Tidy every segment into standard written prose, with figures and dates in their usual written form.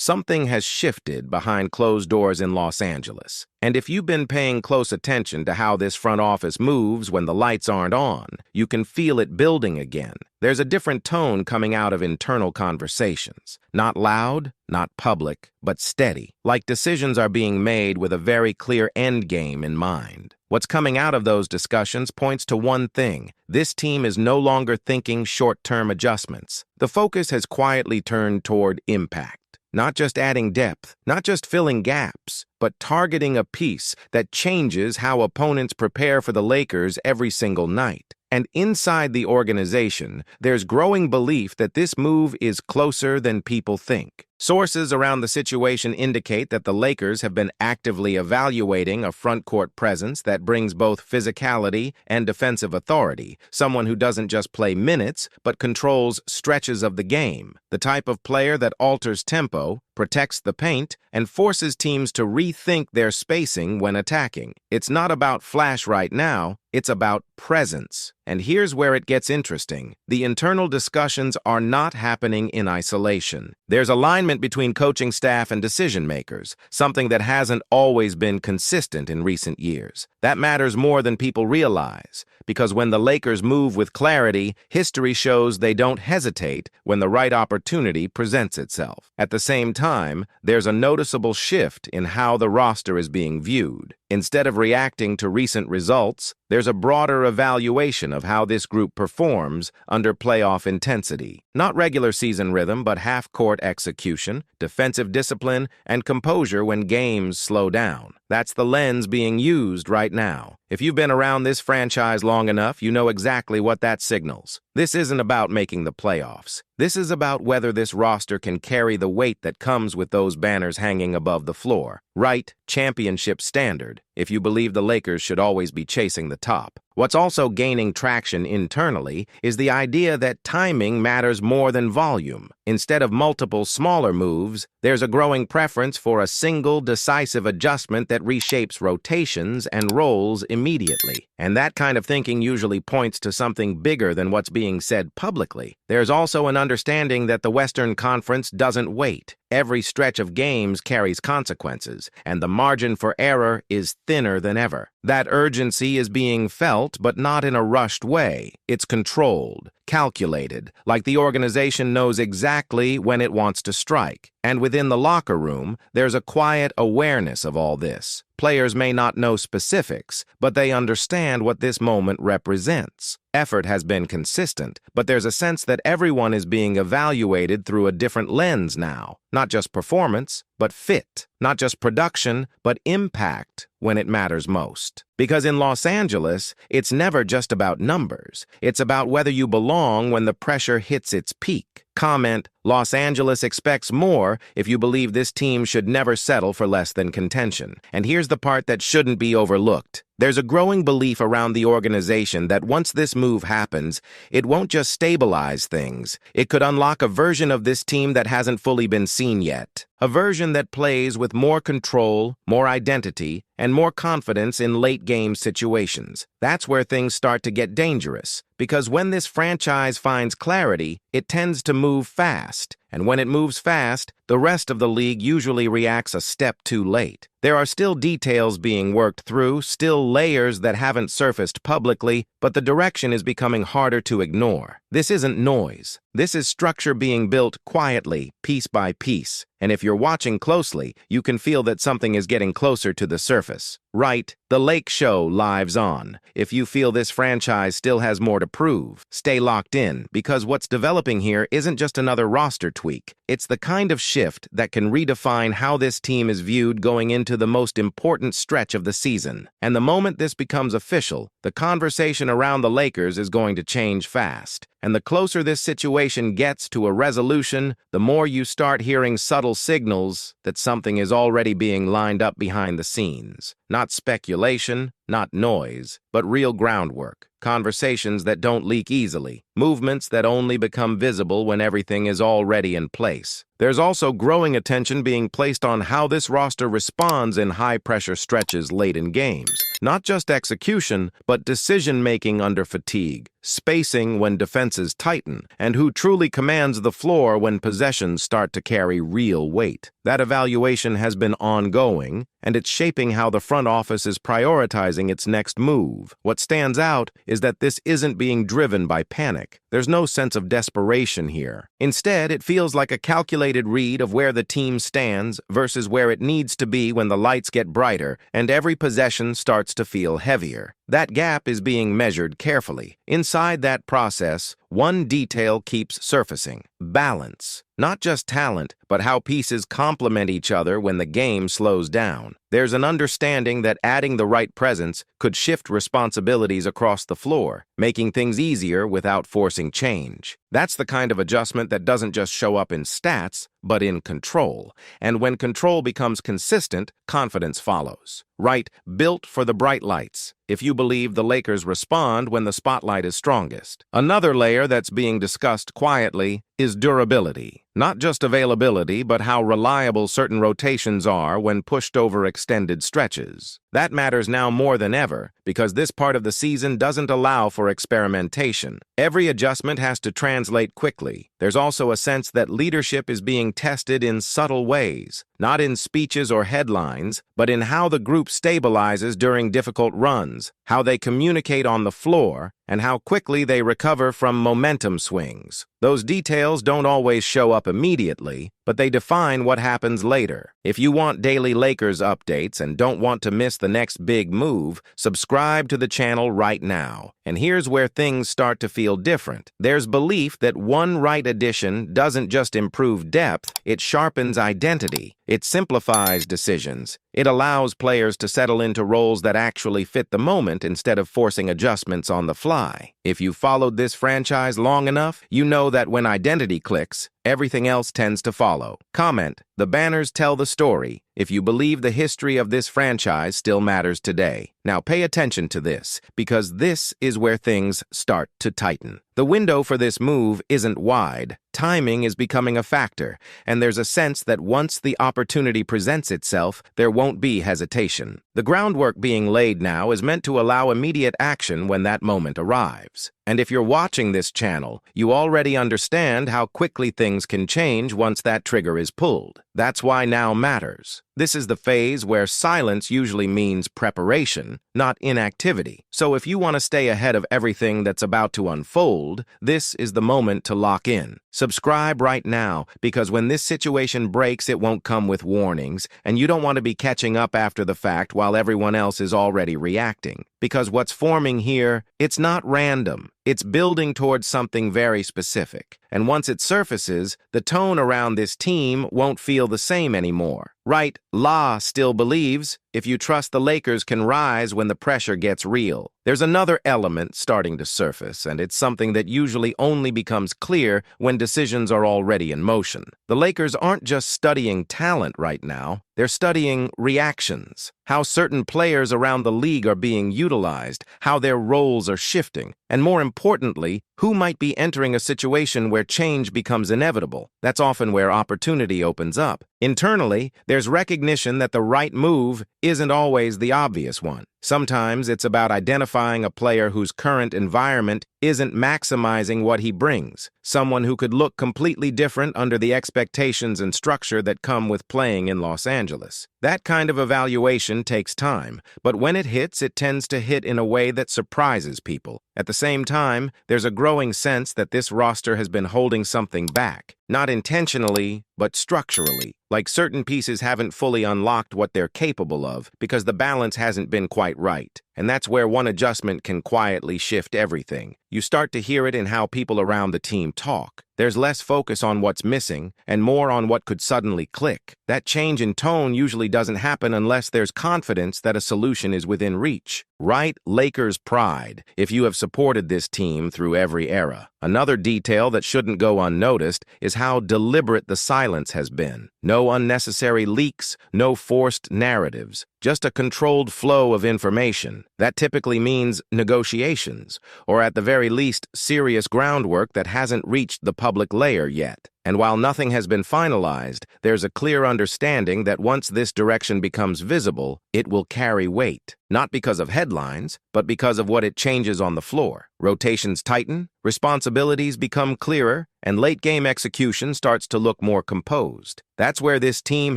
something has shifted behind closed doors in Los Angeles. And if you've been paying close attention to how this front office moves when the lights aren't on, you can feel it building again. There's a different tone coming out of internal conversations. Not loud, not public, but steady, like decisions are being made with a very clear end game in mind. What's coming out of those discussions points to one thing. This team is no longer thinking short-term adjustments. The focus has quietly turned toward impact. Not just adding depth, not just filling gaps, but targeting a piece that changes how opponents prepare for the Lakers every single night. And inside the organization, there's growing belief that this move is closer than people think. Sources around the situation indicate that the Lakers have been actively evaluating a front-court presence that brings both physicality and defensive authority, someone who doesn't just play minutes, but controls stretches of the game, the type of player that alters tempo, protects the paint, and forces teams to rethink their spacing when attacking. It's not about flash right now, it's about presence. And here's where it gets interesting. The internal discussions are not happening in isolation. There's alignment between coaching staff and decision makers, something that hasn't always been consistent in recent years. That matters more than people realize, because when the Lakers move with clarity, history shows they don't hesitate when the right opportunity presents itself. At the same time, there's a noticeable shift in how the roster is being viewed. Instead of reacting to recent results, there's a broader evaluation of how this group performs under playoff intensity. Not regular season rhythm, but half-court execution, defensive discipline, and composure when games slow down. That's the lens being used right now. If you've been around this franchise long enough, you know exactly what that signals. This isn't about making the playoffs. This is about whether this roster can carry the weight that comes with those banners hanging above the floor. Right, championship standard, if you believe the Lakers should always be chasing the top. What's also gaining traction internally is the idea that timing matters more than volume. Instead of multiple smaller moves, there's a growing preference for a single decisive adjustment that reshapes rotations and roles immediately. And that kind of thinking usually points to something bigger than what's being said publicly. There's also an understanding that the Western Conference doesn't wait. Every stretch of games carries consequences, and the margin for error is thinner than ever. That urgency is being felt, but not in a rushed way. It's controlled, calculated, like the organization knows exactly when it wants to strike. And within the locker room, there's a quiet awareness of all this. Players may not know specifics, but they understand what this moment represents. Effort has been consistent, but there's a sense that everyone is being evaluated through a different lens now. Not just performance, but fit. Not just production, but impact when it matters most. Because in Los Angeles, it's never just about numbers. It's about whether you belong when the pressure hits its peak. Comment, Los Angeles expects more if you believe this team should never settle for less than contention. And here's the part that shouldn't be overlooked. There's a growing belief around the organization that once this move happens, it won't just stabilize things. It could unlock a version of this team that hasn't fully been seen yet. A version that plays with more control, more identity, and more confidence in late-game situations. That's where things start to get dangerous, because when this franchise finds clarity, it tends to move fast. And when it moves fast, the rest of the league usually reacts a step too late. There are still details being worked through, still layers that haven't surfaced publicly, but the direction is becoming harder to ignore. This isn't noise. This is structure being built quietly, piece by piece. And if you're watching closely, you can feel that something is getting closer to the surface. Right, the Lake Show lives on. If you feel this franchise still has more to prove, stay locked in, because what's developing here isn't just another roster tweak. It's the kind of shift that can redefine how this team is viewed going into the most important stretch of the season. And the moment this becomes official, the conversation around the Lakers is going to change fast. And the closer this situation gets to a resolution, the more you start hearing subtle signals that something is already being lined up behind the scenes. Not speculation, not noise, but real groundwork. Conversations that don't leak easily. Movements that only become visible when everything is already in place. There's also growing attention being placed on how this roster responds in high-pressure stretches late in games. Not just execution, but decision-making under fatigue. Spacing when defensive defenses tighten, and who truly commands the floor when possessions start to carry real weight. That evaluation has been ongoing, and it's shaping how the front office is prioritizing its next move. What stands out is that this isn't being driven by panic. There's no sense of desperation here. Instead, it feels like a calculated read of where the team stands versus where it needs to be when the lights get brighter and every possession starts to feel heavier. That gap is being measured carefully. Inside that process, one detail keeps surfacing: balance. Not just talent, but how pieces complement each other when the game slows down. There's an understanding that adding the right presence could shift responsibilities across the floor, making things easier without forcing change. That's the kind of adjustment that doesn't just show up in stats, but in control. And when control becomes consistent, confidence follows. Wright built for the bright lights, if you believe the Lakers respond when the spotlight is strongest. Another layer that's being discussed quietly is durability. Not just availability, but how reliable certain rotations are when pushed over extended stretches. That matters now more than ever, because this part of the season doesn't allow for experimentation. Every adjustment has to translate quickly. There's also a sense that leadership is being tested in subtle ways, not in speeches or headlines, but in how the group stabilizes during difficult runs, how they communicate on the floor, and how quickly they recover from momentum swings. Those details don't always show up immediately, but they define what happens later. If you want daily Lakers updates and don't want to miss the next big move, subscribe to the channel right now. And here's where things start to feel different. There's belief that one right addition doesn't just improve depth, it sharpens identity. It simplifies decisions. It allows players to settle into roles that actually fit the moment instead of forcing adjustments on the fly. If you've followed this franchise long enough, you know that when identity clicks, everything else tends to follow. Comment: the banners tell the story, if you believe the history of this franchise still matters today. Now pay attention to this, because this is where things start to tighten. The window for this move isn't wide. Timing is becoming a factor, and there's a sense that once the opportunity presents itself, there won't be hesitation. The groundwork being laid now is meant to allow immediate action when that moment arrives. And if you're watching this channel, you already understand how quickly things can change once that trigger is pulled. That's why now matters. This is the phase where silence usually means preparation, not inactivity. So if you want to stay ahead of everything that's about to unfold, this is the moment to lock in. Subscribe right now, because when this situation breaks, it won't come with warnings, and you don't want to be catching up after the fact while everyone else is already reacting. Because what's forming here, it's not random. It's building towards something very specific. And once it surfaces, the tone around this team won't feel the same anymore. Right, La still believes, if you trust the Lakers can rise when the pressure gets real. There's another element starting to surface, and it's something that usually only becomes clear when decisions are already in motion. The Lakers aren't just studying talent right now, they're studying reactions, how certain players around the league are being utilized, how their roles are shifting, and more importantly, who might be entering a situation where change becomes inevitable. That's often where opportunity opens up. Internally, there's recognition that the right move isn't always the obvious one. Sometimes it's about identifying a player whose current environment isn't maximizing what he brings, someone who could look completely different under the expectations and structure that come with playing in Los Angeles. That kind of evaluation takes time, but when it hits, it tends to hit in a way that surprises people. At the same time, there's a growing sense that this roster has been holding something back, not intentionally, but structurally. Like certain pieces haven't fully unlocked what they're capable of because the balance hasn't been quite right. And that's where one adjustment can quietly shift everything. You start to hear it in how people around the team talk. There's less focus on what's missing and more on what could suddenly click. That change in tone usually doesn't happen unless there's confidence that a solution is within reach. Right, Lakers pride, if you have supported this team through every era. Another detail that shouldn't go unnoticed is how deliberate the silence has been. No unnecessary leaks, no forced narratives, just a controlled flow of information. That typically means negotiations, or at the very least, serious groundwork that hasn't reached the public layer yet. And while nothing has been finalized, there's a clear understanding that once this direction becomes visible, it will carry weight. not because of headlines, but because of what it changes on the floor. Rotations tighten, responsibilities become clearer, and late-game execution starts to look more composed. That's where this team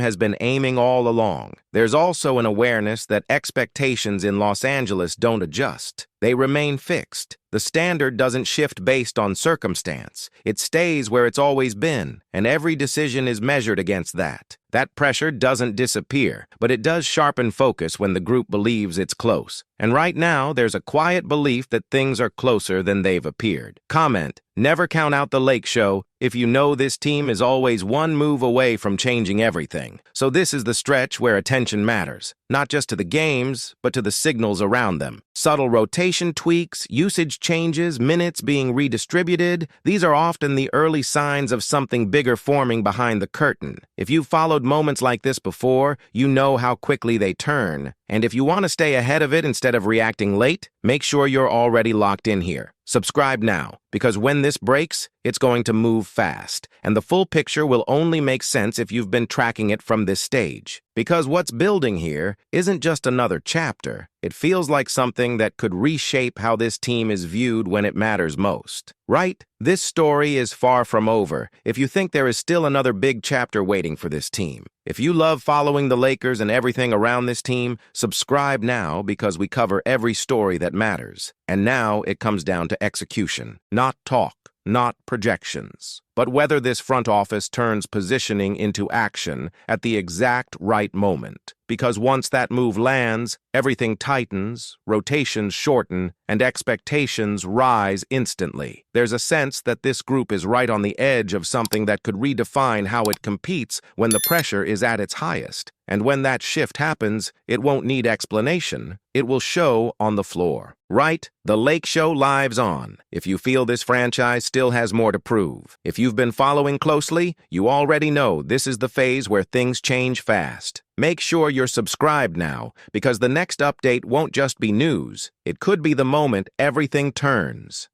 has been aiming all along. There's also an awareness that expectations in Los Angeles don't adjust. They remain fixed. The standard doesn't shift based on circumstance. It stays where it's always been, and every decision is measured against that. That pressure doesn't disappear, but it does sharpen focus when the group believes it's close. And right now, there's a quiet belief that things are closer than they've appeared. Comment: never count out the Lake Show if you know this team is always one move away from changing everything. So this is the stretch where attention matters, not just to the games, but to the signals around them. Subtle rotation tweaks, usage changes, minutes being redistributed, these are often the early signs of something bigger forming behind the curtain. If you've followed moments like this before, you know how quickly they turn. And if you want to stay ahead of it instead of reacting late, make sure you're already locked in here. Subscribe now, because when this breaks, it's going to move fast, and the full picture will only make sense if you've been tracking it from this stage. Because what's building here isn't just another chapter, it feels like something that could reshape how this team is viewed when it matters most. Right? This story is far from over if you think there is still another big chapter waiting for this team. If you love following the Lakers and everything around this team, subscribe now because we cover every story that matters. And now it comes down to execution, not talk, not projections, but whether this front office turns positioning into action at the exact right moment. Because once that move lands, everything tightens, rotations shorten, and expectations rise instantly. There's a sense that this group is right on the edge of something that could redefine how it competes when the pressure is at its highest. And when that shift happens, it won't need explanation. It will show on the floor. Right? The Lake Show lives on. If you feel this franchise still has more to prove. If you've been following closely, you already know this is the phase where things change fast. Make sure you're subscribed now, because the next update won't just be news. It could be the moment everything turns.